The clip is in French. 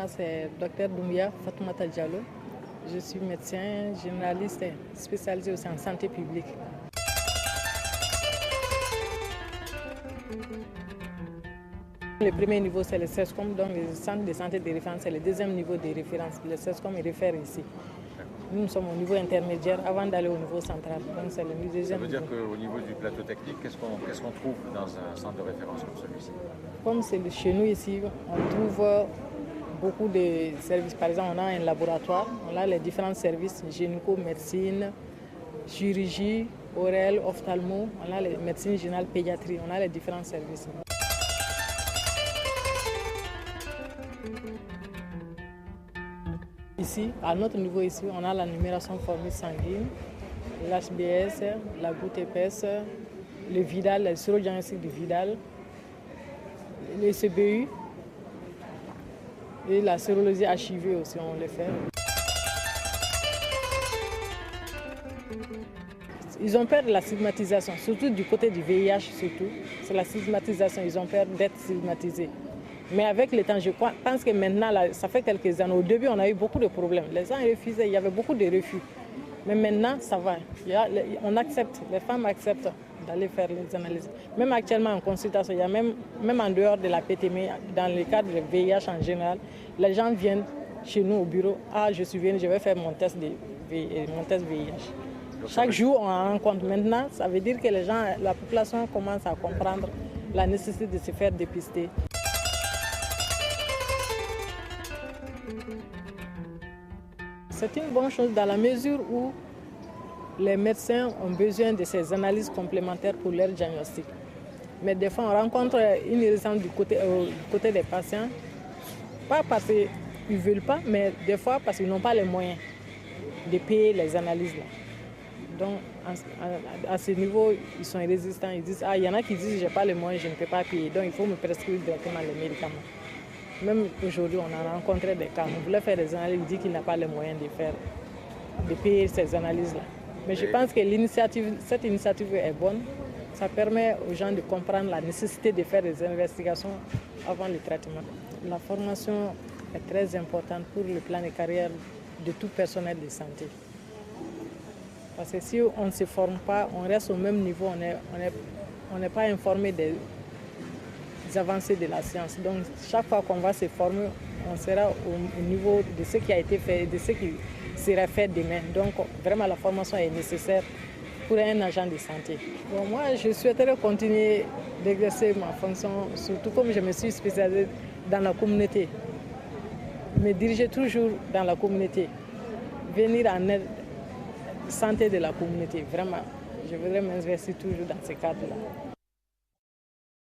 moi, c'est Dr Doumbia Fatoumata Diallo. Je suis médecin généraliste spécialisé aussi en santé publique. Le premier niveau, c'est le CESCOM, donc le centre de santé de référence. C'est le deuxième niveau de référence. Le CESCOM il réfère ici. Nous sommes au niveau intermédiaire avant d'aller au niveau central. Donc c'est le deuxième. Ça veut dire qu'au niveau du plateau technique, qu'est-ce qu'on trouve dans un centre de référence comme celui-ci? Comme c'est chez nous ici, on trouve beaucoup de services. Par exemple, on a un laboratoire, on a les différents services, gynéco, médecine, chirurgie, orale, ophtalmo, on a les médecine générale, pédiatrie, on a les différents services. Ici, à notre niveau ici, on a la numération formule sanguine, l'HBS, la goutte épaisse, le Vidal, le sérodiagnostic du Vidal, le CBU et la sérologie HIV aussi, on le fait. Ils ont peur de la stigmatisation, surtout du côté du VIH surtout. C'est la stigmatisation, ils ont peur d'être stigmatisés. Mais avec le temps, je pense que maintenant, là, ça fait quelques années. Au début, on a eu beaucoup de problèmes. Les gens refusaient, il y avait beaucoup de refus. Mais maintenant, ça va. On accepte, les femmes acceptent d'aller faire les analyses. Même actuellement en consultation, il y a même en dehors de la PTM, dans le cadre du VIH en général, les gens viennent chez nous au bureau. Ah, je suis venu, je vais faire mon test VIH. Chaque jour, on en rencontre. Maintenant, ça veut dire que les gens, la population commence à comprendre la nécessité de se faire dépister. C'est une bonne chose dans la mesure où les médecins ont besoin de ces analyses complémentaires pour leur diagnostic. Mais des fois, on rencontre une résistance du côté des patients, pas parce qu'ils ne veulent pas, mais des fois parce qu'ils n'ont pas les moyens de payer les analyses là. Donc, à ce niveau, ils sont résistants. Ils disent, il y en a qui disent, je n'ai pas les moyens, je ne peux pas payer, donc il faut me prescrire directement les médicaments. Même aujourd'hui, on a rencontré des cas. On voulait faire des analyses, il dit qu'il n'a pas les moyens de payer ces analyses-là. Mais je pense que cette initiative est bonne. Ça permet aux gens de comprendre la nécessité de faire des investigations avant le traitement. La formation est très importante pour le plan de carrière de tout personnel de santé. Parce que si on ne se forme pas, on reste au même niveau, on n'est pas informé des avancées de la science. Donc chaque fois qu'on va se former, on sera au niveau de ce qui a été fait et de ce qui sera fait demain. Donc vraiment la formation est nécessaire pour un agent de santé. Bon, moi je souhaiterais continuer d'exercer ma fonction, surtout comme je me suis spécialisée dans la communauté. Me diriger toujours dans la communauté, venir en aide santé de la communauté. Vraiment, je voudrais m'investir toujours dans ce cadre-là.